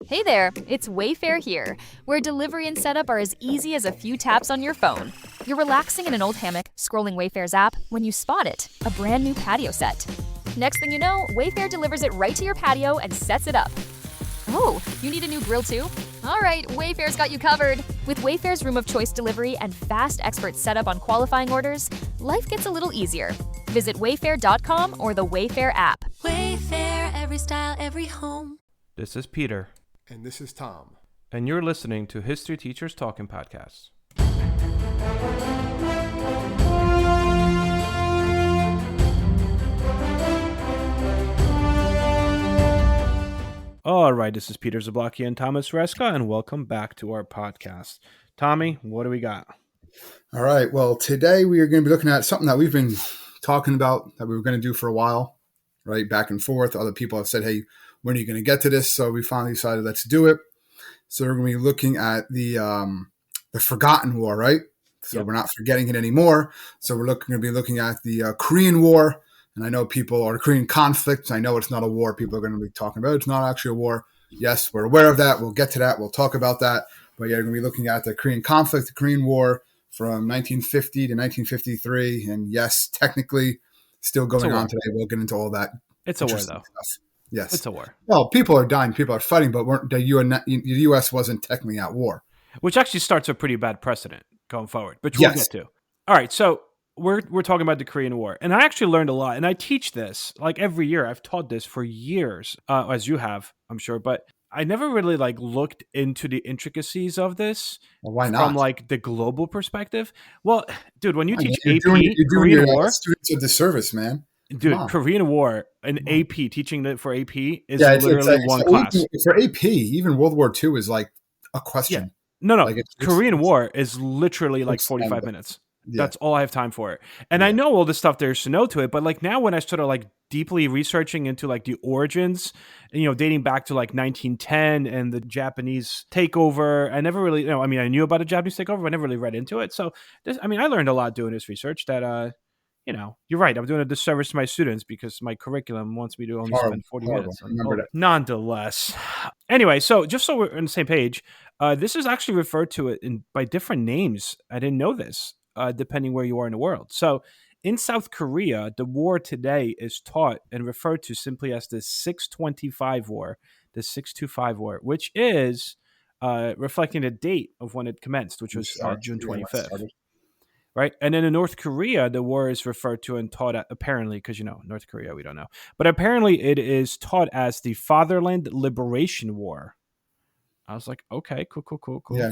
Hey there, it's Wayfair here, where delivery and setup are as easy as a few taps on your phone. You're relaxing in an old hammock, scrolling Wayfair's app, when you spot it, a brand new patio set. Next thing you know, Wayfair delivers it right to your patio and sets it up. Oh, you need a new grill too? All right, Wayfair's got you covered. With Wayfair's Room of Choice delivery and fast expert setup on qualifying orders, life gets a little easier. Visit wayfair.com or the Wayfair app. Wayfair, every style, every home. This is Peter. And this is Tom. And you're listening to History Teachers Talking Podcasts. All right, this is Peter Zablocki and Thomas Reska, and welcome back to our podcast. Tommy, what do we got? All right. Well, today we are going to be looking at something that we've been talking about that we were going to do for a while, right? Back and forth. Other people have said, hey, when are you going to get to this? So we finally decided, let's do it. So we're going to be looking at the Forgotten War, right? So Yep. We're not forgetting it anymore. So we're going to be looking at the Korean War. And I know people are Korean conflict. I know it's not a war. People are going to be talking about it's not actually a war. Yes, we're aware of that. We'll get to that. We'll talk about that. But yeah, we're going to be looking at the Korean conflict, the Korean War from 1950 to 1953. And yes, technically still going on today. We'll get into all that. It's a war, though. Stuff. Yes. It's a war. Well, people are dying, people are fighting, but the U.S. wasn't technically at war. Which actually starts a pretty bad precedent going forward, which Yes. we'll get to. All right, so we're talking about the Korean War, and I actually learned a lot, and I teach this like every year. I've taught this for years, as you have, I'm sure, but I never really looked into the intricacies of this. Well, why not? From the global perspective. Well, dude, when you teach you're AP doing Korean your War, students a disservice, man. dude, Korean War and AP teaching it for AP is Yeah, it's literally one class. For AP, even World War II is like a question. No. It's Korean War is literally like it's 45 minutes. Yeah. That's all I have time for it. And I know all the stuff there's to know to it, but now when I started deeply researching into the origins, dating back to 1910 and the Japanese takeover, I never really, I knew about the Japanese takeover, but I never really read into it. So I learned a lot doing this research that, you're right. I'm doing a disservice to my students because my curriculum wants me to only spend 40 minutes. Remember that. Nonetheless. Anyway, so just so we're on the same page, this is actually referred to by different names. I didn't know this, depending where you are in the world. So in South Korea, the war today is taught and referred to simply as the 625 War, the 625 War, which is reflecting the date of when it commenced, which was June 25th. Right. And then in North Korea, the war is referred to and taught apparently, because, North Korea, we don't know. But apparently it is taught as the Fatherland Liberation War. I was like, okay, cool. Yeah.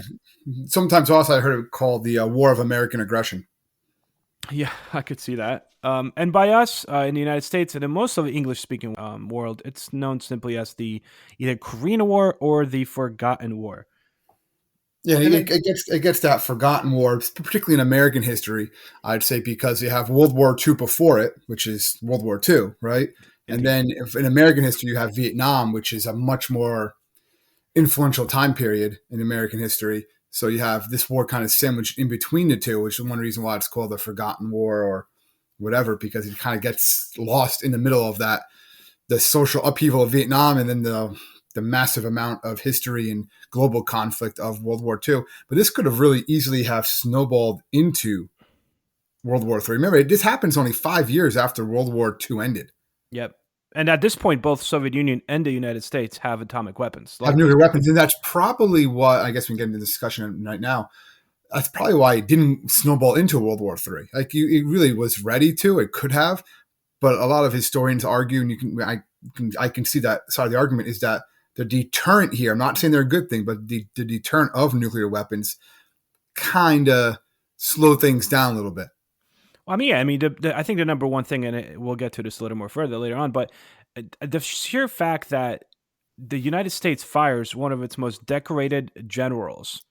Sometimes also I heard it called the War of American Aggression. Yeah, I could see that. And by us in the United States and in most of the English-speaking world, it's known simply as the either Korean War or the Forgotten War. Yeah, it gets that Forgotten War, particularly in American history, I'd say, because you have World War II before it, which is World War II, right? Indeed. And then in American history, you have Vietnam, which is a much more influential time period in American history. So you have this war kind of sandwiched in between the two, which is one reason why it's called the Forgotten War or whatever, because it kind of gets lost in the middle of that, the social upheaval of Vietnam and then the massive amount of history and global conflict of World War II. But this could have really easily have snowballed into World War III. Remember, this happens only 5 years after World War II ended. Yep. And at this point, both Soviet Union and the United States have atomic weapons. Have nuclear weapons. And that's probably why, I guess we can get into the discussion right now, that's probably why it didn't snowball into World War III. It really was ready to. It could have. But a lot of historians argue, and I can see that side of the argument, is that the deterrent here, I'm not saying they're a good thing, but the deterrent of nuclear weapons kind of slow things down a little bit. I think the number one thing, and we'll get to this a little more further later on, but the sheer fact that the United States fires one of its most decorated generals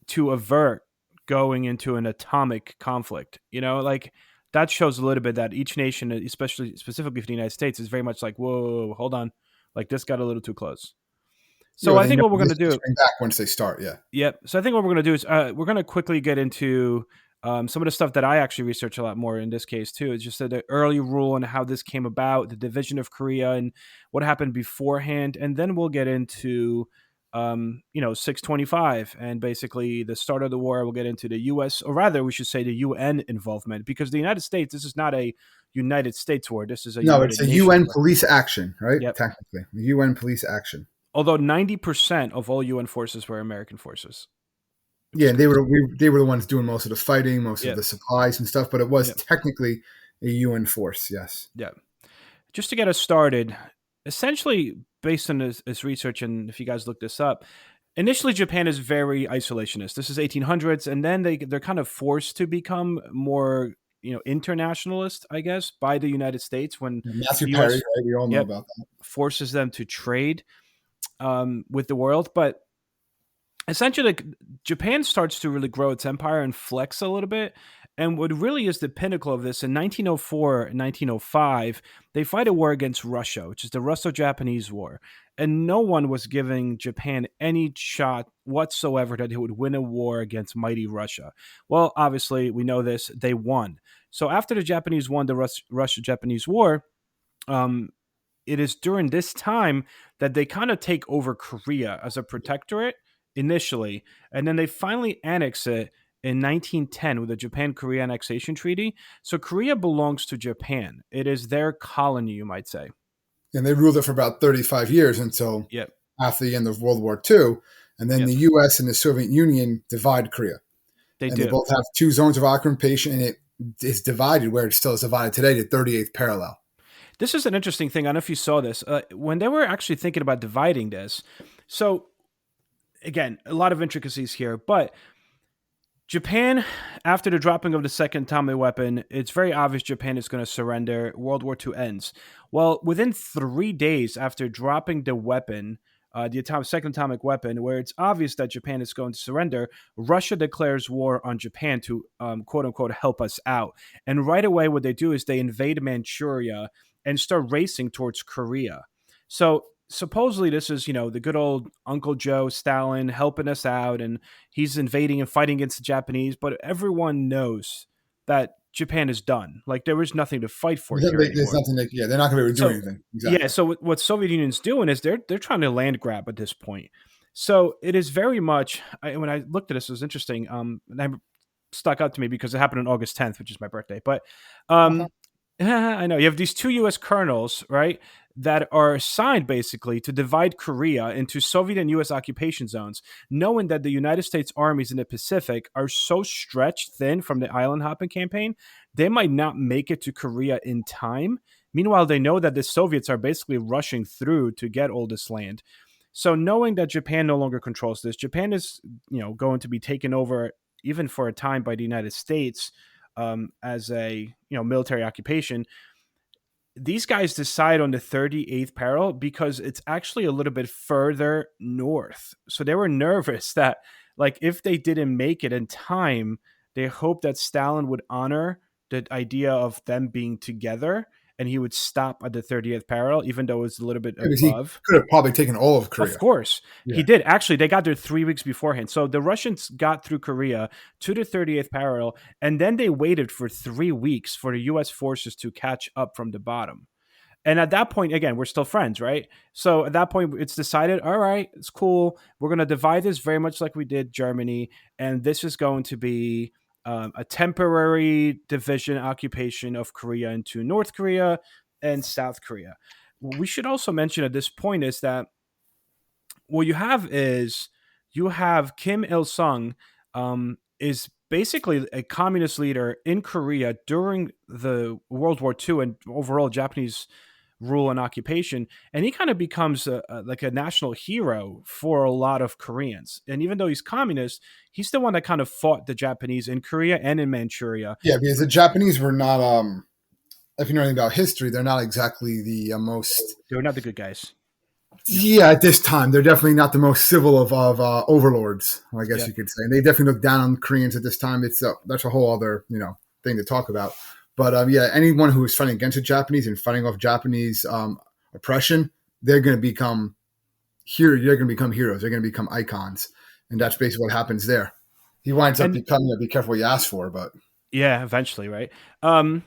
to avert going into an atomic conflict, that shows a little bit that each nation, specifically for the United States, is very much like, whoa, hold on. This got a little too close. So I think what we're going to do, back once they start, yeah. Yep. So I think what we're going to do is we're going to quickly get into some of the stuff that I actually research a lot more in this case too. It's just the early rule and how this came about, the division of Korea and what happened beforehand, and then we'll get into 625, and basically the start of the war will get into the U.S., or rather, we should say the UN involvement, because the United States, this is not a United States war. This is a No, United it's a Nations UN war. police action, right? Yep. Technically, the UN police action. Although 90% of all UN forces were American forces. Yeah, they were the ones doing most of the fighting, most Yep. of the supplies and stuff. But it was Yep. technically a UN force. Yes. Yeah. Just to get us started, essentially based on this research, and if you guys look this up, initially Japan is very isolationist. This is 1800s, and then they're kind of forced to become more internationalist, I guess, by the United States when Matthew the Perry, US right? We all know Yep. about that. forces them to trade with the world. But essentially, Japan starts to really grow its empire and flex a little bit. And what really is the pinnacle of this, in 1904 and 1905, they fight a war against Russia, which is the Russo-Japanese War. And no one was giving Japan any shot whatsoever that they would win a war against mighty Russia. Well, obviously, we know this. They won. So after the Japanese won the Russo-Japanese War, it is during this time that they kind of take over Korea as a protectorate initially, and then they finally annex it in 1910 with the Japan-Korea Annexation Treaty. So Korea belongs to Japan. It is their colony, you might say. And they ruled it for about 35 years until Yep. after the end of World War II. And then Yep. the U.S. and the Soviet Union divide Korea. They And do. they both have two zones of occupation, and it is divided where it still is divided today, the 38th parallel. This is an interesting thing. I don't know if you saw this. When they were actually thinking about dividing this, so again, a lot of intricacies here, but Japan, after the dropping of the second atomic weapon, it's very obvious Japan is going to surrender. World War II ends. Well, within 3 days after dropping the weapon, the second atomic weapon, where it's obvious that Japan is going to surrender, Russia declares war on Japan to, quote unquote, help us out. And right away, what they do is they invade Manchuria and start racing towards Korea. So supposedly this is, the good old Uncle Joe Stalin helping us out, and he's invading and fighting against the Japanese, but everyone knows that Japan is done. Like, there is nothing to fight for here There's anymore. nothing they're not going to be able to do So- anything. Exactly. Yeah, so what Soviet Union's doing is they're trying to land grab at this point. So it is very much, when I looked at this, it was interesting. And it stuck out to me because it happened on August 10th, which is my birthday. But I know you have these two U.S. colonels, right, that are assigned basically to divide Korea into Soviet and U.S. occupation zones, knowing that the United States armies in the Pacific are so stretched thin from the island hopping campaign, they might not make it to Korea in time. Meanwhile, they know that the Soviets are basically rushing through to get all this land. So knowing that Japan no longer controls this, Japan is, going to be taken over even for a time by the United States as a military occupation. These guys decide on the 38th parallel because it's actually a little bit further north. So they were nervous that, like, if they didn't make it in time, they hoped that Stalin would honor the idea of them being together, and he would stop at the 30th parallel, even though it was a little bit Because he above. could have probably taken all of Korea. Of course. Yeah. He did. Actually, they got there 3 weeks beforehand. So the Russians got through Korea to the 38th parallel, and then they waited for 3 weeks for the U.S. forces to catch up from the bottom. And at that point, again, we're still friends, right? So at that point, it's decided, all right, it's cool. We're going to divide this very much like we did Germany, and this is going to be a temporary division, occupation of Korea into North Korea and South Korea. What we should also mention at this point is that what you have Kim Il-sung is basically a communist leader in Korea during the World War II and overall Japanese rule and occupation, and he kind of becomes like a national hero for a lot of Koreans. And even though he's communist, he's the one that kind of fought the Japanese in Korea and in Manchuria. Yeah, because the Japanese were not, if you know anything about history, they're not exactly the most. They were not the good guys. Yeah, at this time, they're definitely not the most civil of overlords, I guess you could say. And they definitely look down on Koreans at this time. That's a whole other thing to talk about. But anyone who is fighting against the Japanese and fighting off Japanese oppression, they're going to become heroes. They're going to become icons, and that's basically what happens there. He winds up becoming. Be careful what you ask for, but yeah, eventually, right? And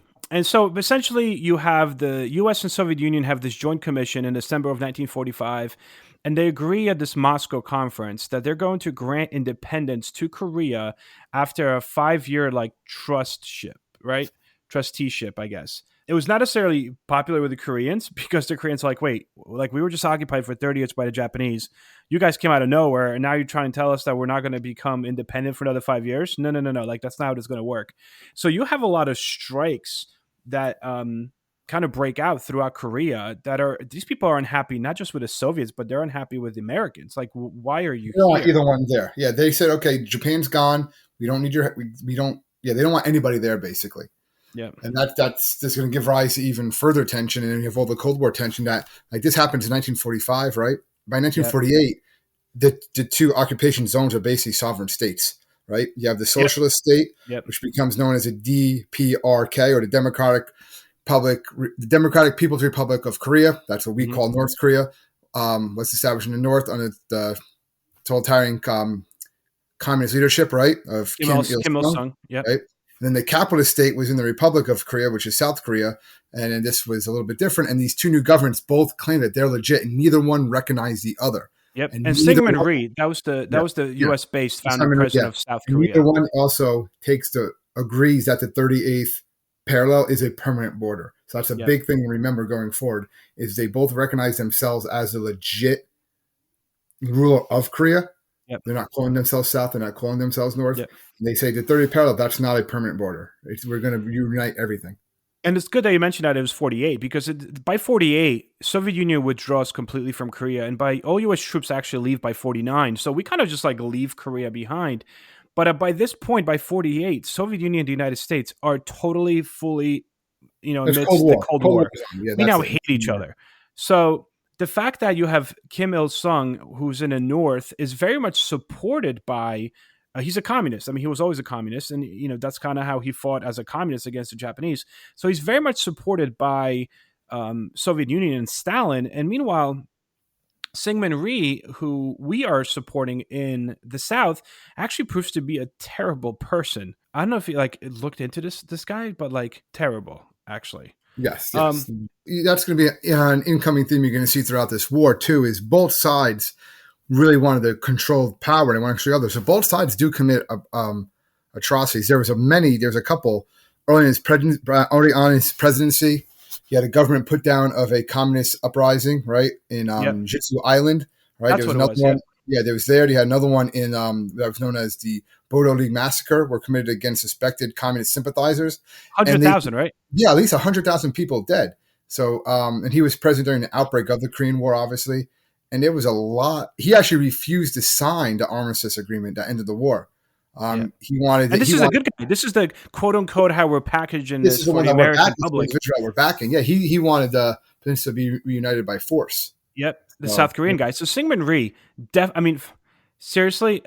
so essentially you have the U.S. and Soviet Union have this joint commission in December of 1945, and they agree at this Moscow conference that they're going to grant independence to Korea after a 5-year like trustship, right? Trusteeship, I guess. It was not necessarily popular with the Koreans because the Koreans are like, wait, like we were just occupied for 30 years by the Japanese. You guys came out of nowhere, and now you're trying to tell us that we're not going to become independent for another 5 years? No, no, no, no. Like that's not how it's going to work. So you have a lot of strikes that kind of break out throughout Korea that are these people are unhappy not just with the Soviets, but they're unhappy with the Americans. Like, why are you They don't want here? either one there. Yeah, they said, okay, Japan's gone. We don't need your. We don't. Yeah, they don't want anybody there basically, Yeah, and that's going to give rise to even further tension, and then you have all the Cold War tension that like this happened in 1945, right? By yeah, 1948, the two occupation zones are basically sovereign states, right? You have the yep, socialist state, yep. which becomes known as a DPRK or the Democratic People's Republic of Korea. That's what we Hmm. call North Korea. Was established in the north under the totalitarian communist leadership, right, of Kim Il Kim Il Sung, Sung. Yep. right? And then the capitalist state was in the Republic of Korea, which is South Korea, and then this was a little bit different. And these two new governments both claim that they're legit, and neither one recognized the other. Yep. And And neither Syngman one, Rhee, yeah, that was the yeah, U.S. based That's founding yeah. president of South And neither Korea. one also agrees that the 38th parallel is a permanent border. So that's a Yep. big thing to remember going forward. Is they both recognize themselves as the legit ruler of Korea. Yep. They're not calling themselves South. They're not calling themselves North. Yep. And they say the 30th parallel, that's not a permanent border. We're going to unite everything. And it's good that you mentioned that it was 48 because by 48, Soviet Union withdraws completely from Korea, and by all U.S. troops actually leave by 49. So we kind of just like leave Korea behind. But by this point, by 48, Soviet Union and the United States are totally, fully, It's amidst Cold the War. Cold War. Yeah, We that's now it. hate each other. So the fact that you have Kim Il Sung, who's in the North, is very much supported by. He's a communist. I mean, he was always a communist, and that's kind of how he fought as a communist against the Japanese. So he's very much supported by Soviet Union and Stalin. And meanwhile, Syngman Rhee, who we are supporting in the South, actually proves to be a terrible person. I don't know if you like looked into this guy, but like terrible, actually. Yes. Um, That's going to be an incoming theme you're going to see throughout this war, too, is both sides really wanted to control power and they want to control others. So both sides do commit atrocities. There's a couple early on his presidency. He had a government put down of a communist uprising, right, in Yep. Jitsu Island, right? That's There was what it another was, one. Yeah, there was there. He had another one in that was known as the Bodo League Massacre, were committed against suspected communist sympathizers. And 100,000, right? Yeah, at least 100,000 people dead. So, and he was president during the outbreak of the Korean War, obviously. And there was a lot. He actually refused to sign the armistice agreement that ended the war. Yeah. He wanted. And this is a good guy. This is the quote unquote how we're packaging This this is the for one the that we're American backing. public. Israel we're backing. Yeah, he wanted the peninsula to be reunited by force. Yep, the So, South Korean guy. So Syngman Rhee, seriously,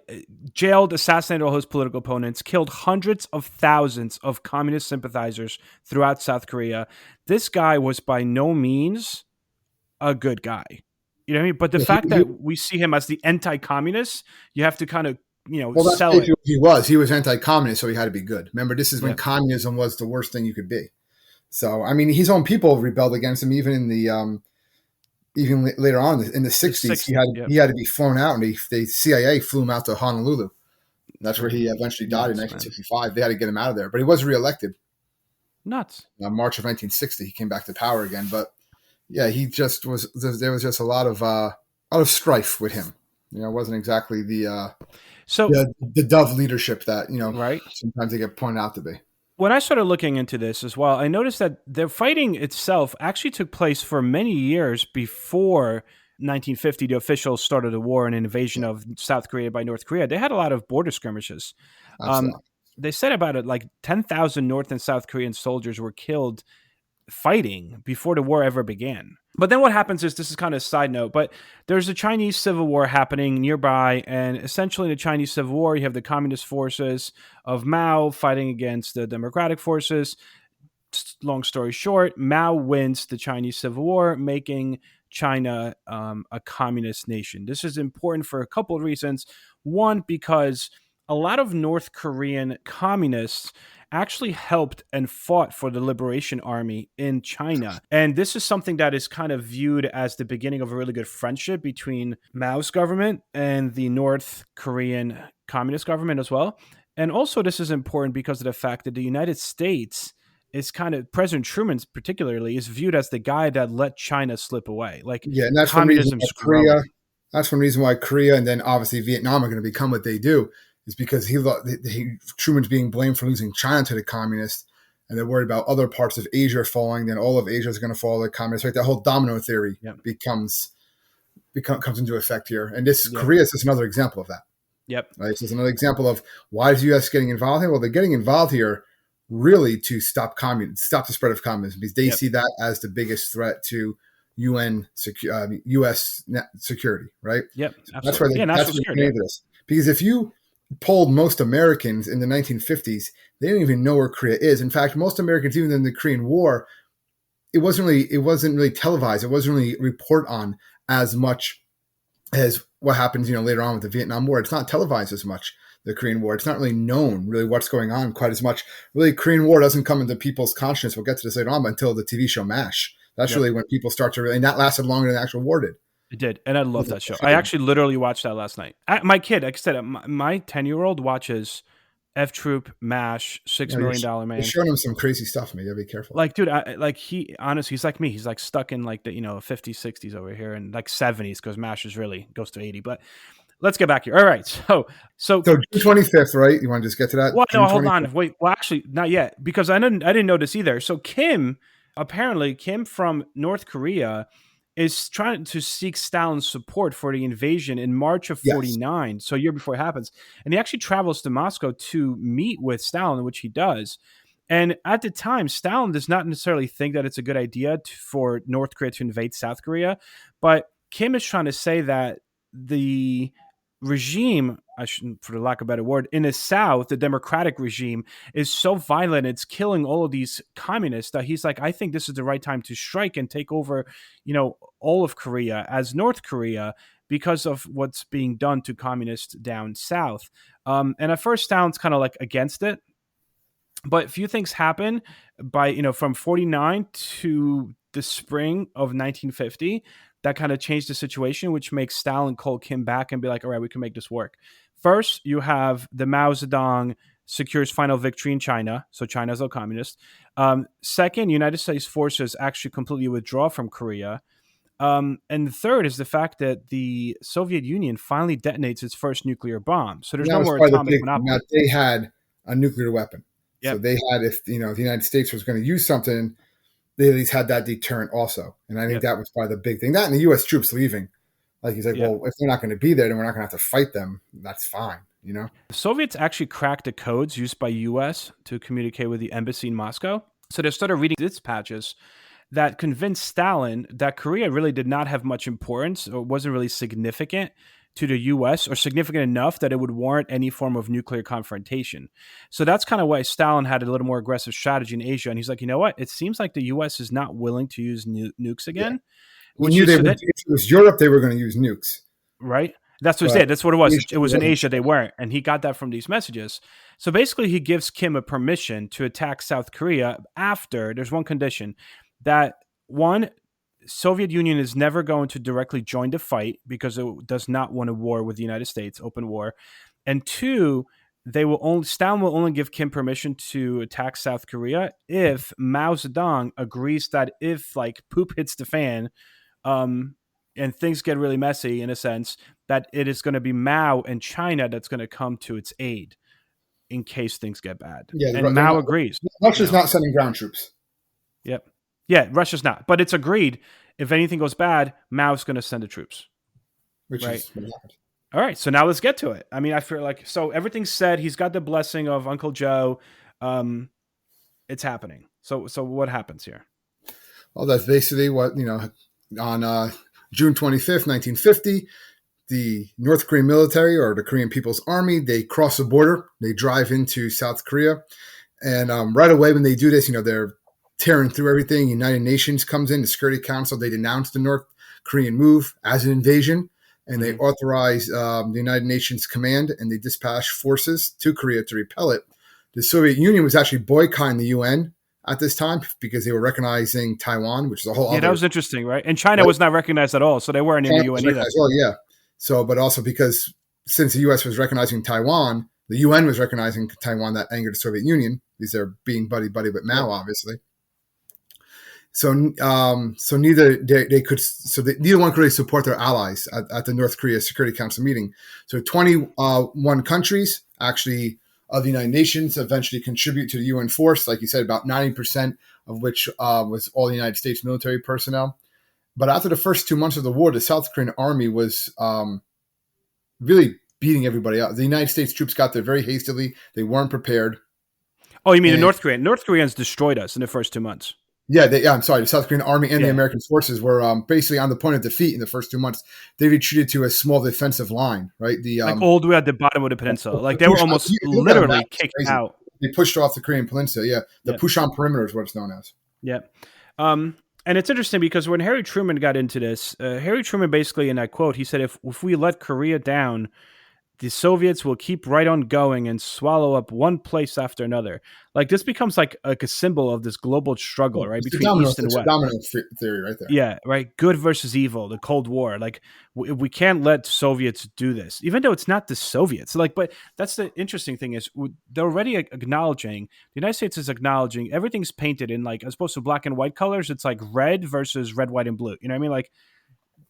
jailed, assassinated all his political opponents, killed hundreds of thousands of communist sympathizers throughout South Korea. This guy was by no means a good guy. You know what I mean? But the Yeah, fact that we see him as the anti-communist, you have to kind of, well, that's sell it. basically what he was anti-communist, so he had to be good. Remember, this is when Yeah. communism was the worst thing you could be. So, I mean, his own people rebelled against him, even in the even later on in the 60s. He had to be flown out, and the CIA flew him out to Honolulu. That's where he eventually died in Nuts, 1965. They had to get him out of there, but he was reelected. Nuts. March of 1960, he came back to power again. But yeah, he just was. There was just a lot of strife with him. It wasn't exactly the dove leadership that right. sometimes they get pointed out to be. When I started looking into this as well, I noticed that the fighting itself actually took place for many years before 1950, the officials started the war and invasion of South Korea by North Korea. They had a lot of border skirmishes. They said about it like 10,000 North and South Korean soldiers were killed fighting before the war ever began. But then what happens is, this is kind of a side note, but there's a Chinese civil war happening nearby, and essentially in the Chinese civil war, you have the communist forces of Mao fighting against the democratic forces. Long story short, Mao wins the Chinese civil war, making China a communist nation. This is important for a couple of reasons. One, because a lot of North Korean communists actually helped and fought for the Liberation Army in China. And this is something that is kind of viewed as the beginning of a really good friendship between Mao's government and the North Korean Communist government as well. And also, this is important because of the fact that the United States is kind of, President Truman particularly, is viewed as the guy that let China slip away. Like, Yeah, and that's one reason why communism's growing. Korea. That's one reason why Korea and then obviously Vietnam are going to become what they do, is because Truman's being blamed for losing China to the communists, and they're worried about other parts of Asia falling. Then all of Asia is going to follow the communists. Right, that whole domino theory comes into effect here, and this Korea is just another example of that. Yep. Right, this is another example of why is the U.S. getting involved here? Well, they're getting involved here really to stop the spread of communism, because they see that as the biggest threat to U.S. security, right? Yep. So that's why that's this. Because if you polled most Americans in the 1950s, they didn't even know where Korea is. In fact, most Americans, even in the Korean War, it wasn't really televised. It wasn't really reported on as much as what happens, later on with the Vietnam War. It's not televised as much, the Korean War. It's not really known really what's going on quite as much. Really, Korean War doesn't come into people's consciousness. We'll get to this later on, until the TV show MASH. That's really when people start to really, and that lasted longer than the actual war did. It did, and I love that show. I actually literally watched that last night. My kid, like I said, my 10-year-old watches F Troop, MASH, $6 Million Man. You're showing him some crazy stuff, man. You gotta be careful. Like, dude, he's like me. He's like stuck in like the 50s, 60s over here, and like 70s, because MASH goes to 80. But let's get back here. All right, so June 25th, right? You want to just get to that? Well, no, hold on. Wait. Well, actually, not yet, because I didn't know this either. So Kim from North Korea is trying to seek Stalin's support for the invasion in March of 49, so a year before it happens. And he actually travels to Moscow to meet with Stalin, which he does. And at the time, Stalin does not necessarily think that it's a good idea for North Korea to invade South Korea, but Kim is trying to say that the regime, for the lack of a better word, in the South, the democratic regime, is so violent, it's killing all of these communists, that he's like, I think this is the right time to strike and take over, all of Korea as North Korea, because of what's being done to communists down south. And at first, Stalin's kind of like against it, but a few things happen from 49 to the spring of 1950 that kind of changed the situation, which makes Stalin call Kim back and be like, all right, we can make this work. First, you have the Mao Zedong secures final victory in China, so China's a communist. Second, United States forces actually completely withdraw from Korea. And third is the fact that the Soviet Union finally detonates its first nuclear bomb. So there's no more atomic monopoly. Now, they had a nuclear weapon. Yep. So they had, if the United States was going to use something, they at least had that deterrent also. And I think that was probably the big thing. That and the U.S. troops leaving. Like he's like, well, if they're not going to be there, then we're not going to have to fight them. That's fine, The Soviets actually cracked the codes used by U.S. to communicate with the embassy in Moscow. So they started reading dispatches that convinced Stalin that Korea really did not have much importance, or wasn't really significant to the U.S., or significant enough that it would warrant any form of nuclear confrontation. So that's kind of why Stalin had a little more aggressive strategy in Asia. And he's like, you know what? It seems like the U.S. is not willing to use nukes again. Yeah. If it was Europe, they were going to use nukes. Right? That's what it did. That's what it was. It was in Asia, they weren't. And he got that from these messages. So basically, he gives Kim a permission to attack South Korea after, there's one condition, that one, Soviet Union is never going to directly join the fight because it does not want a war with the United States, open war. And two, Stalin will only give Kim permission to attack South Korea if Mao Zedong agrees that if like poop hits the fan, and things get really messy in a sense, that it is going to be Mao and China that's going to come to its aid in case things get bad. Yeah, and Mao agrees. Russia's not sending ground troops. Yep. Yeah, Russia's not. But it's agreed, if anything goes bad, Mao's going to send the troops. Which is what happened. All right, so now let's get to it. I mean, I feel like, so everything's said. He's got the blessing of Uncle Joe. It's happening. So what happens here? Well, that's basically what, on June 25th, 1950, the North Korean military, or the Korean People's Army, they cross the border. They drive into South Korea. And right away when they do this, they're tearing through everything. United Nations comes in, the Security Council, they denounce the North Korean move as an invasion. and they authorized the United Nations Command, and they dispatched forces to Korea to repel it. The Soviet Union was actually boycotting the UN at this time because they were recognizing Taiwan, which is a whole other. Yeah, that was interesting, right? And China was not recognized at all, so they weren't in the UN either. Well, yeah. So, but also because since the U.S. was recognizing Taiwan, the UN was recognizing Taiwan, that angered the Soviet Union because they're being buddy-buddy with Mao, obviously. So neither one could really support their allies at the North Korea Security Council meeting. So 21 countries actually of the United Nations eventually contribute to the UN force, like you said, about 90% of which was all the United States military personnel. But after the first 2 months of the war, the South Korean army was really beating everybody out. The United States troops got there very hastily. They weren't prepared. Oh, you mean the North Koreans? North Koreans destroyed us in the first 2 months. Yeah, I'm sorry. The South Korean army and the American forces were basically on the point of defeat in the first 2 months. They retreated to a small defensive line, right? Like all the way at the bottom of the peninsula. Like they were almost literally kicked out. They pushed off the Korean peninsula. Yeah, the push-on perimeter is what it's known as. Yeah. And it's interesting because when Harry Truman got into this, Harry Truman basically in that quote, he said, if we let Korea down, the Soviets will keep right on going and swallow up one place after another. Like this becomes like a symbol of this global struggle, right? Between East and West. It's a domino theory right there. Yeah, right. Good versus evil, the Cold War. Like we can't let Soviets do this, even though it's not the Soviets. Like, but that's the interesting thing is they're already acknowledging, the United States is acknowledging everything's painted in like, as opposed to black and white colors, it's like red versus red, white, and blue. You know what I mean? Like,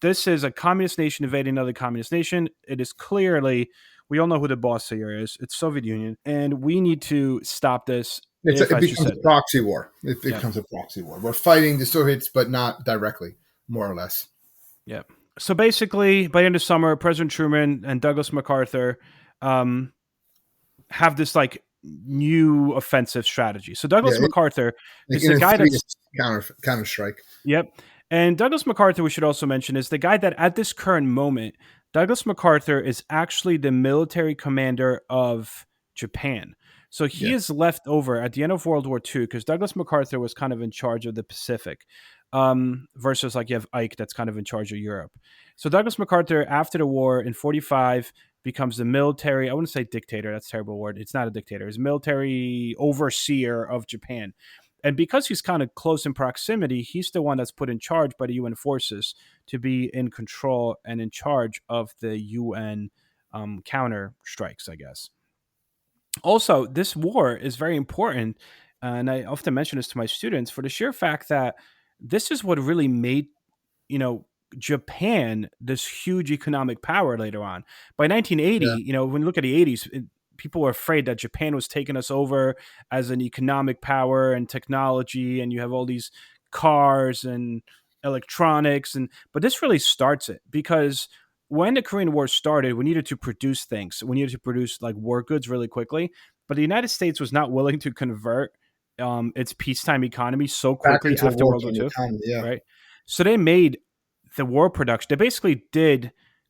this is a communist nation invading another communist nation. It is clearly, we all know who the boss here is. It's Soviet Union, and we need to stop this. It becomes a proxy war. It becomes a proxy war. We're fighting the Soviets, but not directly, more or less. Yeah. So basically, by the end of summer, President Truman and Douglas MacArthur have this like new offensive strategy. So Douglas MacArthur is the guy that's counter strike. Yep. And Douglas MacArthur, we should also mention, is the guy that at this current moment, Douglas MacArthur is actually the military commander of Japan. So he is left over at the end of World War II because Douglas MacArthur was kind of in charge of the Pacific versus like you have Ike that's kind of in charge of Europe. So Douglas MacArthur, after the war in 1945, becomes the military, I wouldn't say dictator, that's a terrible word. It's not a dictator. He's military overseer of Japan. And because he's kind of close in proximity, he's the one that's put in charge by the UN forces to be in control and in charge of the UN counter strikes, I guess. Also, this war is very important, and I often mention this to my students for the sheer fact that this is what really made, Japan this huge economic power later on. By 1980, when you look at the 80s, people were afraid that Japan was taking us over as an economic power and technology, and you have all these cars and electronics, but this really starts it because when the Korean War started, we needed to produce things. We needed to produce like war goods really quickly, but the United States was not willing to convert its peacetime economy so quickly after World War II. Right? So they made the war production. They basically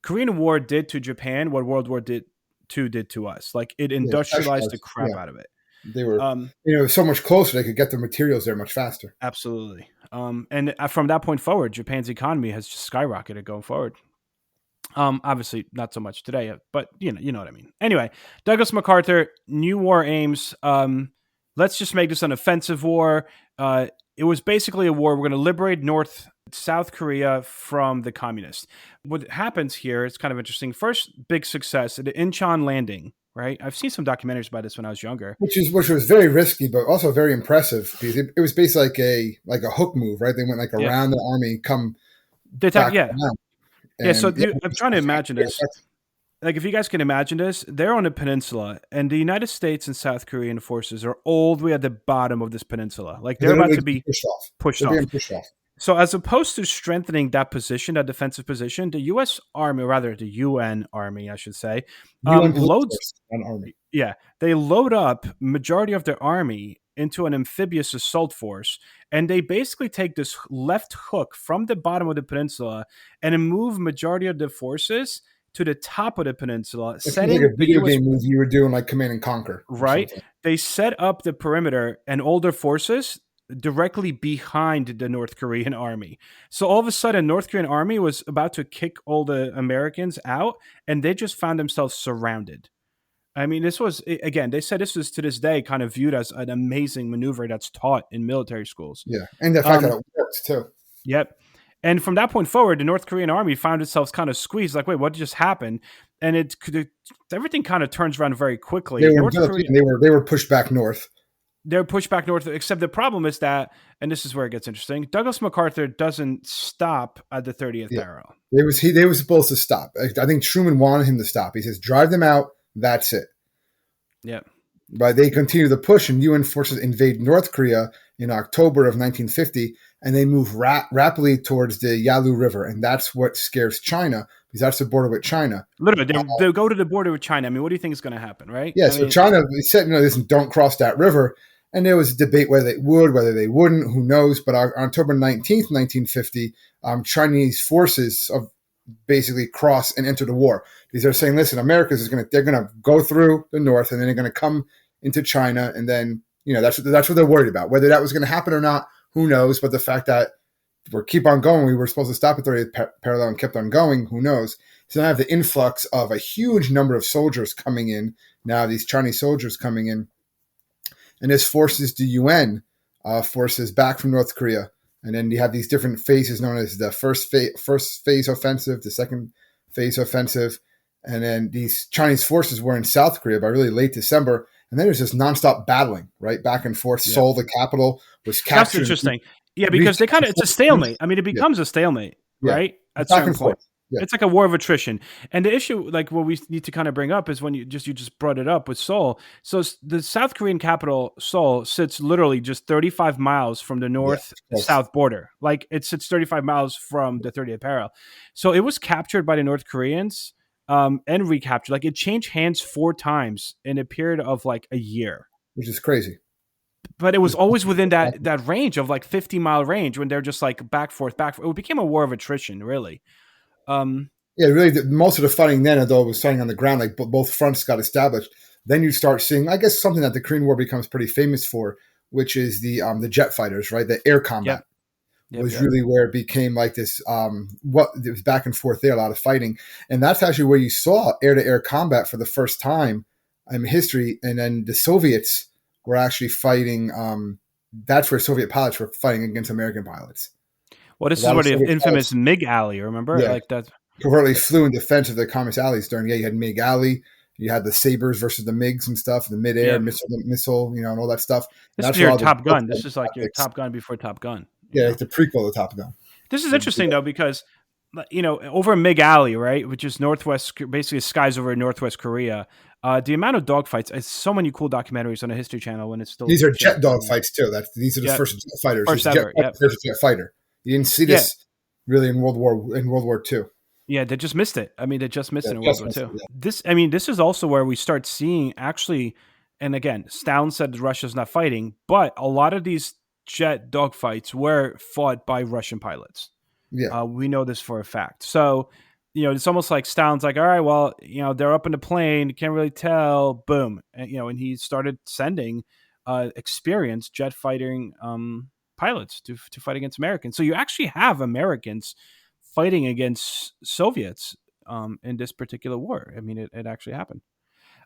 Korean War did to Japan what World War II did to us. Like it industrialized the crap out of it. They were, so much closer. They could get the materials there much faster. Absolutely. And from that point forward, Japan's economy has just skyrocketed going forward. Obviously not so much today, but you know what I mean. Anyway, Douglas MacArthur, new war aims. Let's just make this an offensive war. It was basically a war. We're going to liberate South Korea from the communists. What happens here is kind of interesting. First big success, the Incheon landing, right? I've seen some documentaries about this when I was younger. Which was very risky, but also very impressive because it was basically like a hook move, right? They went like around the army, come back around. So I'm trying to imagine this. Like, if you guys can imagine this, they're on a peninsula, and the United States and South Korean forces are all the way at the bottom of this peninsula. Like, they're about to be pushed off. So as opposed to strengthening that position, that defensive position, the U.S. Army, or rather the UN Army, I should say, loads an army. Yeah, they load up majority of their army into an amphibious assault force, and they basically take this left hook from the bottom of the peninsula and move majority of the forces to the top of the peninsula. It's like a video game move you were doing, like Command and Conquer. Right? They set up the perimeter, and all their forces directly behind the North Korean army. So all of a sudden, North Korean army was about to kick all the Americans out, and they just found themselves surrounded. I mean, this was again. They said this was to this day kind of viewed as an amazing maneuver that's taught in military schools. Yeah, and the fact that it worked too. Yep. And from that point forward, the North Korean army found itself kind of squeezed. Like, wait, what just happened? And everything kind of turns around very quickly. They were pushed back north. They're pushed back north. Except the problem is that, and this is where it gets interesting. Douglas MacArthur doesn't stop at the 30th parallel. They were supposed to stop. I think Truman wanted him to stop. He says, "Drive them out. That's it." Yeah. But they continue the push, and UN forces invade North Korea in October of 1950, and they move rapidly towards the Yalu River, and that's what scares China, because that's the border with China. Literally, they go to the border with China. I mean, what do you think is going to happen, right? Yeah, so China said, listen, don't cross that river, and there was a debate whether they would, whether they wouldn't, who knows, but on October 19th, 1950, Chinese forces basically cross and enter the war. Because they're saying, listen, they're gonna go through the north, and then they're gonna come into China, and then that's what they're worried about. Whether that was going to happen or not, who knows? But the fact that we keep on going, we were supposed to stop at 30th parallel and kept on going, who knows? So now I have the influx of a huge number of soldiers coming in. Now these Chinese soldiers coming in, and this forces the UN forces back from North Korea. And then you have these different phases known as the first phase offensive, the second phase offensive. And then these Chinese forces were in South Korea by really late December. And then there's this nonstop battling, right? Back and forth. Yeah. Seoul, the capital, was captured. That's interesting. Yeah, because it's a stalemate. I mean, it becomes a stalemate, right? At certain point. Yeah. It's like a war of attrition. And the issue, like what we need to kind of bring up is when you just brought it up with Seoul. So the South Korean capital, Seoul, sits literally just 35 miles from the north-south border. Like it sits 35 miles from the 30th parallel. So it was captured by the North Koreans and recaptured. Like it changed hands 4 times in a period of like a year. Which is crazy. But it was always within that range of like 50-mile range when they're just like back, forth. It became a war of attrition, really. Really, most of the fighting then, although it was fighting on the ground, like both fronts got established, then you start seeing, I guess, something that the Korean War becomes pretty famous for, which is the jet fighters, right? The air combat was really where it became like this. It was back and forth there, a lot of fighting, and that's actually where you saw air-to-air combat for the first time in history. And then the Soviets were actually fighting. That's where Soviet pilots were fighting against American pilots. Well, this is where the infamous MiG Alley, remember? Yeah. Like that. Covertly flew in defense of the communist allies during, you had MiG Alley, you had the Sabres versus the MiGs and stuff, the mid-air missile, and all that stuff. This is your Top Gun. This is like your Top Gun before Top Gun. Yeah, like the prequel of Top Gun. This is interesting, though, because, over MiG Alley, right, which is basically skies over Northwest Korea, the amount of dogfights, so many cool documentaries on the History Channel when it's still... These are jet dogfights, too. These are the first jet fighters. First ever, first jet fighter. You didn't see this really in World War II. Yeah, they just missed it. I mean, they just missed it in World War II. This is also where we start seeing actually, and again, Stalin said Russia's not fighting, but a lot of these jet dogfights were fought by Russian pilots. Yeah, we know this for a fact. So, it's almost like Stalin's like, all right, well, they're up in the plane, you can't really tell, boom, and he started sending experienced jet fighting pilots to fight against Americans. So you actually have Americans fighting against Soviets in this particular war. I mean, it actually happened.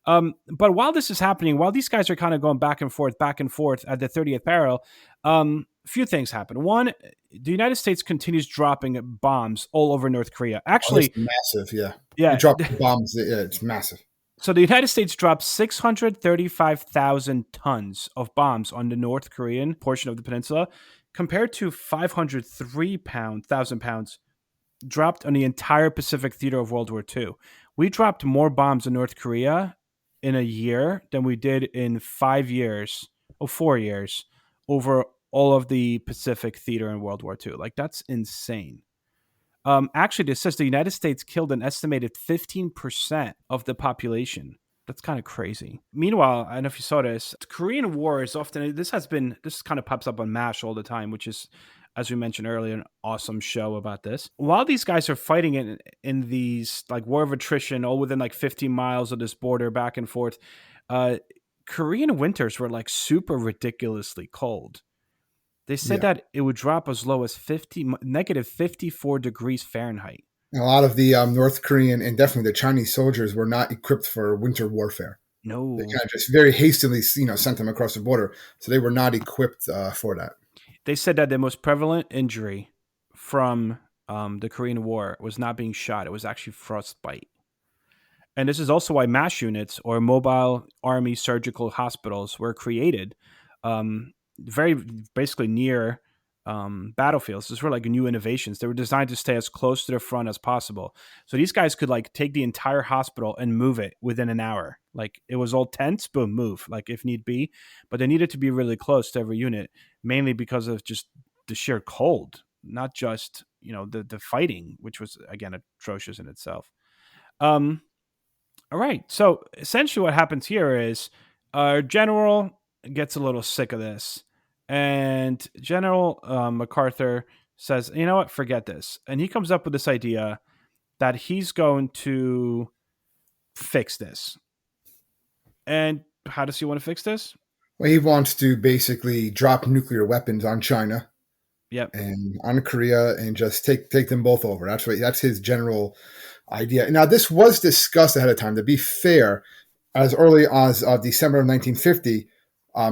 But while this is happening, while these guys are kind of going back and forth at the 30th parallel, a few things happen. One, the United States continues dropping bombs all over North Korea. Actually, massive, yeah. Yeah. You drop bombs, it's massive. So the United States dropped 635,000 tons of bombs on the North Korean portion of the peninsula, compared to 503,000 pounds dropped on the entire Pacific theater of World War II. We dropped more bombs in North Korea in a year than we did in 4 years over all of the Pacific theater in World War II. Like, that's insane. Actually, this says the United States killed an estimated 15% of the population. That's kind of crazy. Meanwhile, I don't know if you saw this, the Korean War is often, this kind of pops up on MASH all the time, which is, as we mentioned earlier, an awesome show about this. While these guys are fighting in these like war of attrition, all within like 15 miles of this border back and forth, Korean winters were like super ridiculously cold. They said Yeah. that it would drop as low as negative 54 degrees Fahrenheit. And a lot of the North Korean and definitely the Chinese soldiers were not equipped for winter warfare. They No. kind of just very hastily, sent them across the border, so they were not equipped for that. They said that the most prevalent injury from the Korean War was not being shot. It was actually frostbite. And this is also why MASH units, or mobile army surgical hospitals, were created very basically near battlefields. These were like new innovations. They were designed to stay as close to the front as possible. So these guys could like take the entire hospital and move it within an hour. Like it was all tents, boom, move, like if need be. But they needed to be really close to every unit, mainly because of just the sheer cold, not just, the fighting, which was, again, atrocious in itself. All right. So essentially, what happens here is our general gets a little sick of this, and General MacArthur says, "You know what? Forget this." And he comes up with this idea that he's going to fix this. And how does he want to fix this? Well, he wants to basically drop nuclear weapons on China Yep. and on Korea and just take them both over. That's his general idea. Now, this was discussed ahead of time. To be fair, as early as December of 1950,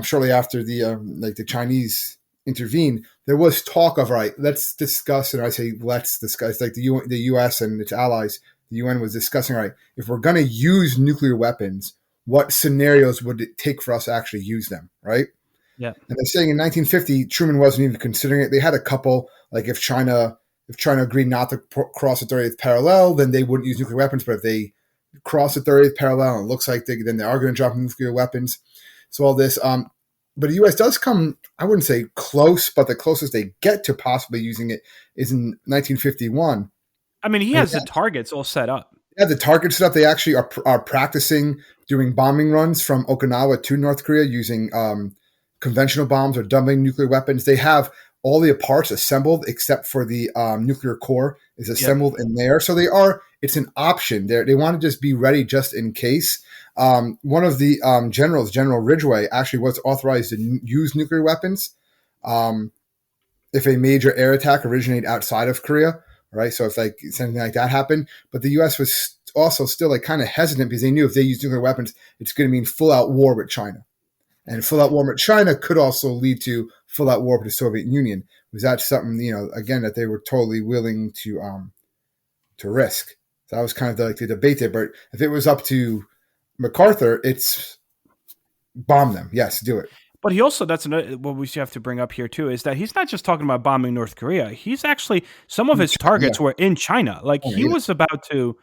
shortly after the Chinese intervened, there was talk of, right, let's discuss, and I say let's discuss, like the U.S. and its allies, the UN was discussing, right, if we're going to use nuclear weapons, what scenarios would it take for us to actually use them, right? Yeah. And they're saying in 1950, Truman wasn't even considering it. They had a couple, like if China agreed not to cross the 30th parallel, then they wouldn't use nuclear weapons. But if they cross the 30th parallel, and it looks like then they are going to drop nuclear weapons. So all this, but the U.S. does come, I wouldn't say close, but the closest they get to possibly using it is in 1951. I mean, he has the targets all set up. Yeah, the target stuff. They actually are practicing doing bombing runs from Okinawa to North Korea using conventional bombs or dumping nuclear weapons. They have all the parts assembled except for the nuclear core is assembled in there. So it's an option. They want to just be ready just in case. One of the generals, General Ridgway, actually was authorized to use nuclear weapons if a major air attack originated outside of Korea. Right. So if like something like that happened, but the U.S. was also still like kind of hesitant because they knew if they used nuclear weapons, it's going to mean full out war with China. And full out war with China could also lead to full out war with the Soviet Union. Was that something, again, that they were totally willing to risk? So that was kind of the debate there. But if it was up to MacArthur, it's bomb them. Yes, do it. But he also, that's another, what we have to bring up here too, is that he's not just talking about bombing North Korea. He's actually, some of his targets were in China. Like he was about to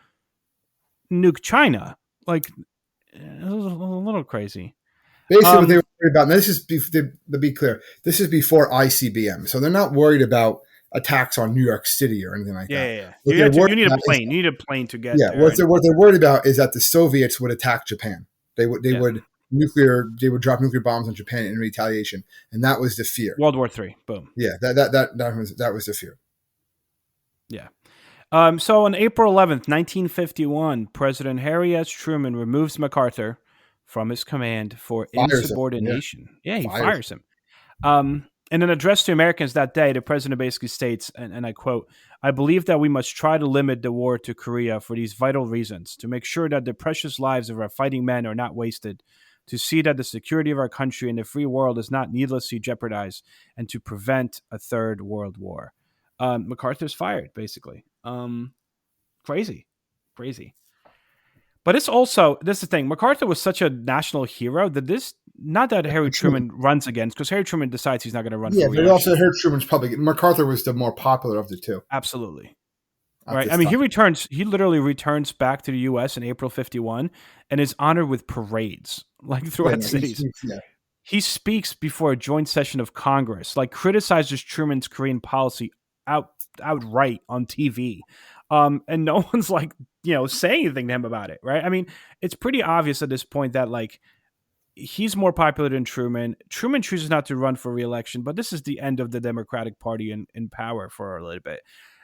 nuke China. Like it was a little crazy. Basically, what they were worried about, and this is, to be clear, this is before ICBM. So they're not worried about attacks on New York City or anything like that. Yeah. You need a plane. You need a plane to get there. What they're worried about is that the Soviets would attack Japan. They would drop nuclear bombs on Japan in retaliation, and that was the fear. World War III. Boom. Yeah, that was the fear. Yeah. So on April 11th, 1951, President Harry S. Truman removes MacArthur from his command for insubordination. Yeah, he fires him. In an address to Americans that day, the president basically states, and I quote, "I believe that we must try to limit the war to Korea for these vital reasons, to make sure that the precious lives of our fighting men are not wasted, to see that the security of our country and the free world is not needlessly jeopardized, and to prevent a third world war." MacArthur's fired, basically. Crazy. But it's also, this is the thing, MacArthur was such a national hero that not that Harry Truman runs against, because Harry Truman decides he's not going to run for re-election. Yeah, but also Harry Truman's public. MacArthur was the more popular of the two. Absolutely. Right. I mean, he literally returns back to the U.S. in April 51 and is honored with parades, like throughout cities. He speaks before a joint session of Congress, like criticizes Truman's Korean policy outright on TV. And no one's like, saying anything to him about it, right? I mean, it's pretty obvious at this point that like he's more popular than Truman. Truman chooses not to run for re-election, but this is the end of the Democratic Party in power for a little bit.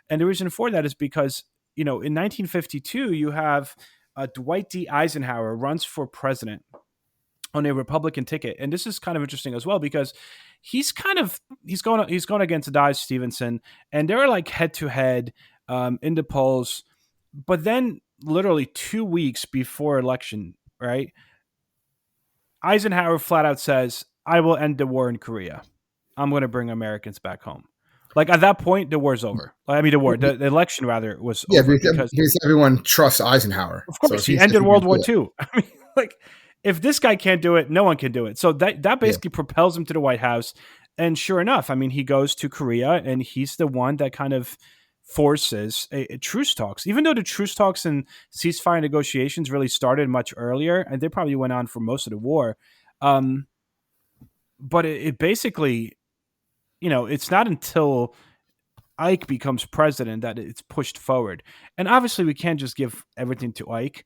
And the reason for that is because, in 1952, you have Dwight D. Eisenhower runs for president. on a Republican ticket. And this is kind of interesting as well because he's going against Dye Stevenson, and they're like head to head in the polls. But then, literally 2 weeks before election, right? Eisenhower flat out says, "I will end the war in Korea. I'm going to bring Americans back home." Like at that point, the war's over. I mean, the election rather was over because everyone trusts Eisenhower. Of course, he ended World War II. I mean, like if this guy can't do it, no one can do it. So that basically propels him to the White House. And sure enough, I mean, he goes to Korea, and he's the one that kind of forces a truce talks. Even though the truce talks and ceasefire negotiations really started much earlier, and they probably went on for most of the war. But it basically, it's not until Ike becomes president that it's pushed forward. And obviously we can't just give everything to Ike.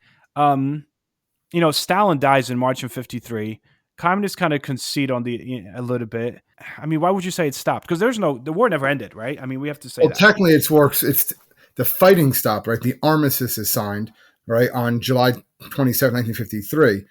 Stalin dies in March of 1953. Communists kind of concede on a little bit. I mean, why would you say it stopped? Because the war never ended, right? I mean, we have to say that. Technically it's the fighting stopped, right? The armistice is signed, right, on July 27, 1953.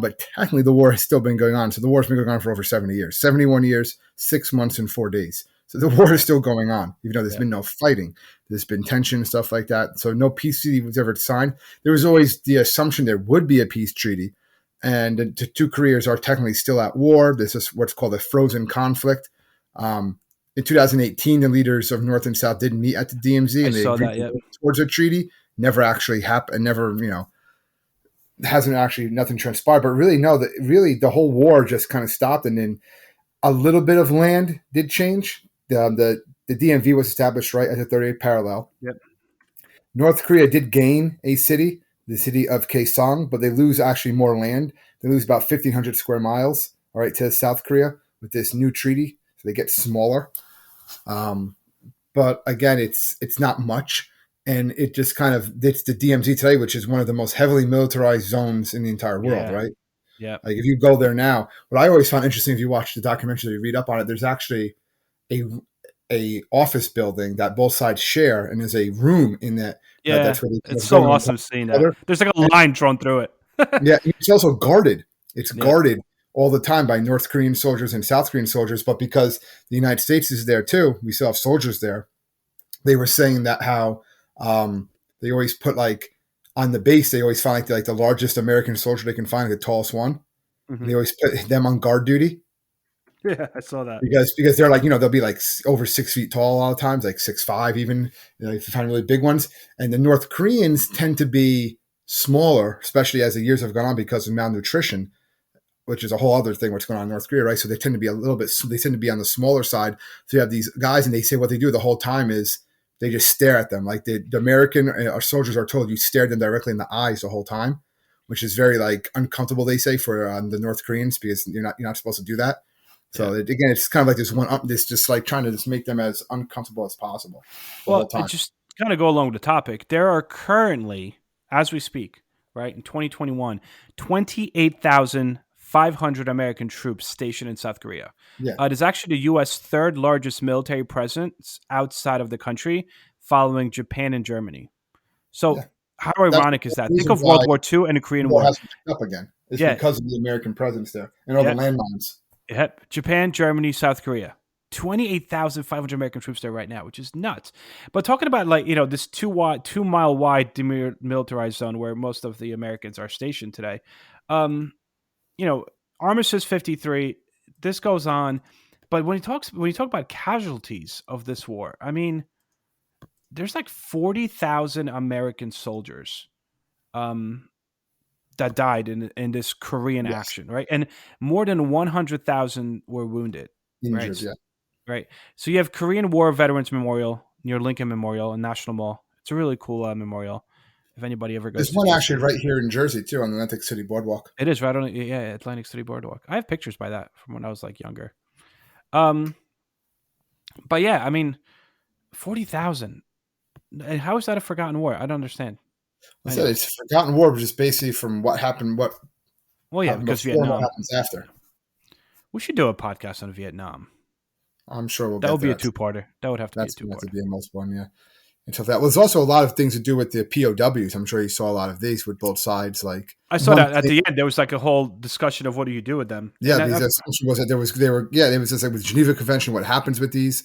But technically the war has still been going on. So the war's been going on for over 70 years, 71 years, 6 months and 4 days. So the war is still going on, even though there's been no fighting. There's been tension and stuff like that. So no peace treaty was ever signed. There was always the assumption there would be a peace treaty. And the two Koreas are technically still at war. This is what's called a frozen conflict. In 2018, the leaders of North and South did meet at the DMZ, and they agreed towards a treaty. Never actually happened. Never, hasn't actually nothing transpired. But really, no, the whole war just kind of stopped, and then a little bit of land did change. The DMV was established right at the 38th parallel. Yep. North Korea did gain a city, the city of Kaesong, but they lose actually more land. They lose about 1,500 square miles, all right, to South Korea with this new treaty. So they get smaller. But again, it's not much. And it just it's the DMZ today, which is one of the most heavily militarized zones in the entire world, right? Yeah. Like if you go there now, what I always found interesting, if you watch the documentary, you read up on it, there's actually a office building that both sides share, and there's a room in that. Yeah, that's where it's so awesome seeing that. There's like a line drawn through it. Yeah, it's also guarded. It's guarded all the time by North Korean soldiers and South Korean soldiers. But because the United States is there too, we still have soldiers there. They were saying that how they always put like on the base, they always find like the largest American soldier they can find, the tallest one. Mm-hmm. They always put them on guard duty. Yeah, I saw that. Because they're like, they'll be like over 6 feet tall a lot of times, like 6'5", even, if you find really big ones. And the North Koreans tend to be smaller, especially as the years have gone on because of malnutrition, which is a whole other thing what's going on in North Korea, right? So they tend to be they tend to be on the smaller side. So you have these guys, and they say what they do the whole time is they just stare at them. Like the American our soldiers are told you stare them directly in the eyes the whole time, which is very like uncomfortable, they say, for the North Koreans, because you're not supposed to do that. So again, it's kind of like this just like trying to just make them as uncomfortable as possible. Well, just kind of go along with the topic. There are currently, as we speak, right, in 2021, 28,500 American troops stationed in South Korea. Yeah. It is actually the U.S. third largest military presence outside of the country, following Japan and Germany. So how ironic is that? Think of World War II and the Korean War. Has picked up again. It's because of the American presence there and all the landmines. Yep. Japan, Germany, South Korea. 28,500 American troops there right now, which is nuts. But talking about this 2 mile wide demilitarized zone where most of the Americans are stationed today. Armistice 53, this goes on. But when you talk about casualties of this war, I mean, there's like 40,000 American soldiers that died in this Korean action, right? And more than 100,000 were wounded. Injured, right? Right. So you have Korean War Veterans Memorial near Lincoln Memorial and National Mall. It's a really cool memorial. If anybody ever goes, there's one actually right here in Jersey too, on the Atlantic City Boardwalk. It is right on, Atlantic City Boardwalk. I have pictures by that from when I was like younger. But yeah, I mean, 40,000. And how is that a forgotten war? I don't understand. I said it's a forgotten war, but just basically from what happened. Because Vietnam. What happens after? We should do a podcast on Vietnam. I'm sure that would be a two-parter. That would have to be a two-parter. That's be a most one, yeah. and stuff. That was also a lot of things to do with the POWs. I'm sure you saw a lot of these with both sides. Like I saw that at the end. There was like a whole discussion of what do you do with them. Yeah, because the assumption was that there was just like with the Geneva Convention, what happens with these,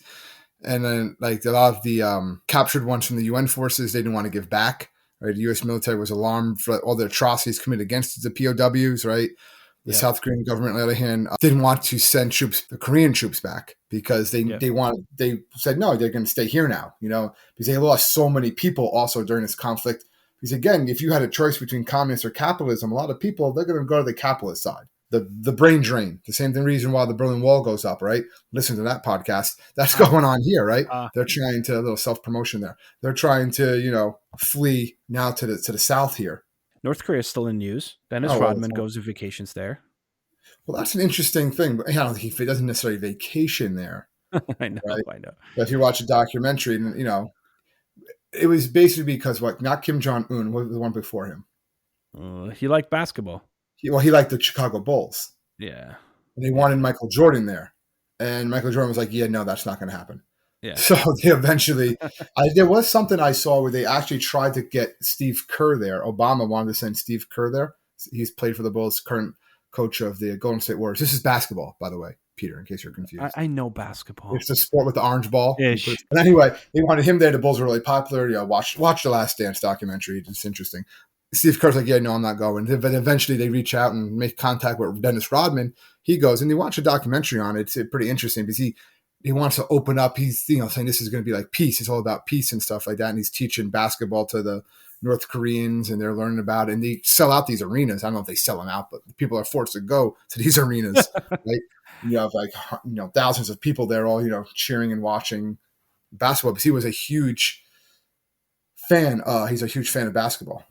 and then like a lot of the captured ones from the UN forces, they didn't want to give back. Right, the U.S. military was alarmed for all the atrocities committed against the POWs. Right, the South Korean government, on the other hand, didn't want to send the Korean troops back because they said no, they're going to stay here now. Because they lost so many people also during this conflict. Because again, if you had a choice between communism or capitalism, a lot of people, they're going to go to the capitalist side. The brain drain, the same reason why the Berlin Wall goes up, right? Listen to that podcast. That's going on here, right? They're trying to, a little self-promotion there. They're trying to, flee now to the south here. North Korea is still in news. Dennis Rodman goes to vacations there. Well, that's an interesting thing, but I don't think he doesn't necessarily vacation there. I know. But if you watch a documentary, it was basically because not Kim Jong-un, what was the one before him? He liked basketball. He liked the Chicago Bulls. Yeah. And they wanted Michael Jordan there. And Michael Jordan was like, yeah, no, that's not going to happen. Yeah. So they eventually, there was something I saw where they actually tried to get Steve Kerr there. Obama wanted to send Steve Kerr there. He's played for the Bulls, current coach of the Golden State Warriors. This is basketball, by the way, Peter, in case you're confused. I know basketball. It's the sport with the orange ball. Ish. But anyway, they wanted him there. The Bulls were really popular. Watch the Last Dance documentary. It's interesting. Steve Kerr's like, yeah, no, I'm not going. But eventually they reach out and make contact with Dennis Rodman. He goes, and they watch a documentary on it. It's pretty interesting because he wants to open up. He's saying this is going to be like peace. It's all about peace and stuff like that. And he's teaching basketball to the North Koreans, and they're learning about it. And they sell out these arenas. I don't know if they sell them out, but people are forced to go to these arenas. Right? You have thousands of people there all cheering and watching basketball because he was a huge fan. He's a huge fan of basketball.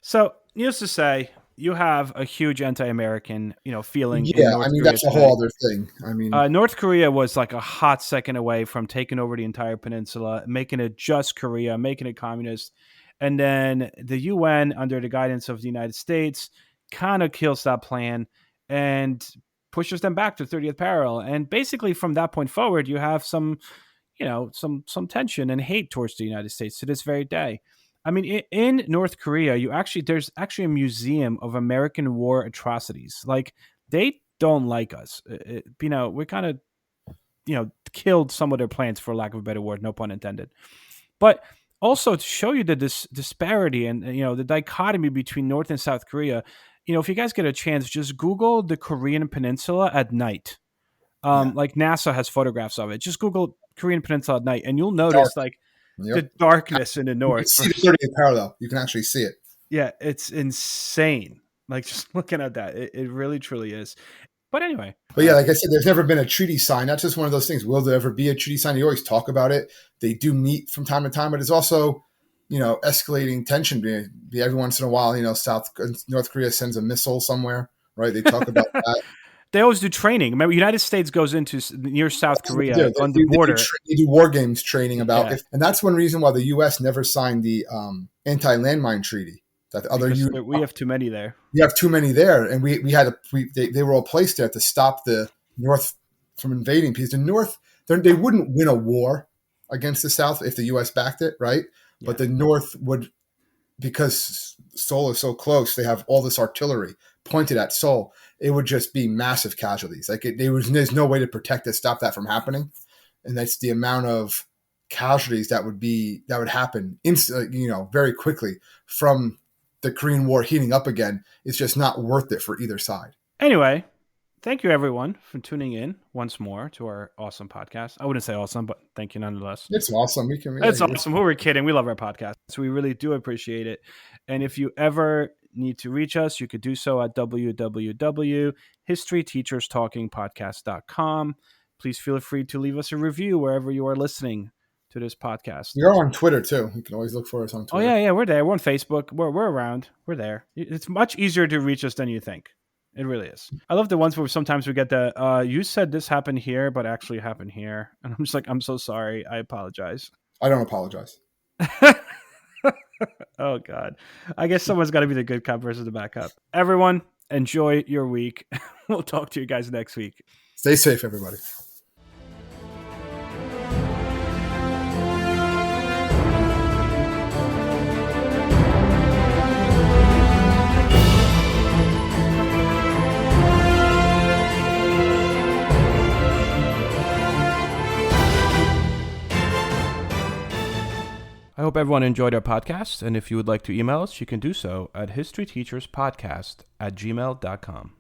So, needless to say, you have a huge anti-American, feeling. Yeah, I mean, that's a whole other thing. I mean, North Korea was like a hot second away from taking over the entire peninsula, making it just Korea, making it communist. And then the UN, under the guidance of the United States, kind of kills that plan and pushes them back to 30th parallel. And basically, from that point forward, you have some tension and hate towards the United States to this very day. I mean, in North Korea, there's actually a museum of American war atrocities. Like, they don't like us. We kind of, killed some of their plans, for lack of a better word, no pun intended. But also to show you the disparity and, the dichotomy between North and South Korea, if you guys get a chance, just Google the Korean Peninsula at night. Like NASA has photographs of it. Just Google Korean Peninsula at night, and you'll notice the darkness in the north. You can see the 30th parallel. You can actually see it. Yeah, it's insane. Like, just looking at that, it really, truly is. But anyway. But yeah, like I said, there's never been a treaty signed. That's just one of those things. Will there ever be a treaty signed? You always talk about it. They do meet from time to time, but it's also, escalating tension. Every once in a while, North Korea sends a missile somewhere, right? They talk about that. They always do training. Remember, United States goes into near South Korea on the border. They do war games training about it. And that's one reason why the U.S. never signed the anti-landmine treaty. That we have too many there. We have too many there. And they were all placed there to stop the North from invading. Because the North, they wouldn't win a war against the South if the U.S. backed it, right? Yeah. But the North would, because Seoul is so close, they have all this artillery pointed at Seoul. It would just be massive casualties. There's no way to protect it, stop that from happening. And that's the amount of casualties that would happen very quickly from the Korean War heating up again. It's just not worth it for either side. Anyway, thank you everyone for tuning in once more to our awesome podcast. I wouldn't say awesome, but thank you nonetheless. It's awesome. It's awesome. Who we're kidding. We love our podcast. So we really do appreciate it. And if you ever need to reach us, you could do so at www.historyteacherstalkingpodcast.com. Please feel free to leave us a review wherever you are listening to this podcast. You're on Twitter too. You can always look for us on Twitter. Oh yeah, we're there. We're on Facebook. We're around. We're there. It's much easier to reach us than you think. It really is. I love the ones where sometimes we get you said this happened here, but actually happened here. And I'm just like, I'm so sorry. I apologize. I don't apologize. Oh, God. I guess someone's got to be the good cop versus the bad cop. Everyone, enjoy your week. We'll talk to you guys next week. Stay safe, everybody. hope everyone enjoyed our podcast, and if you would like to email us, you can do so at historyteacherspodcast@gmail.com.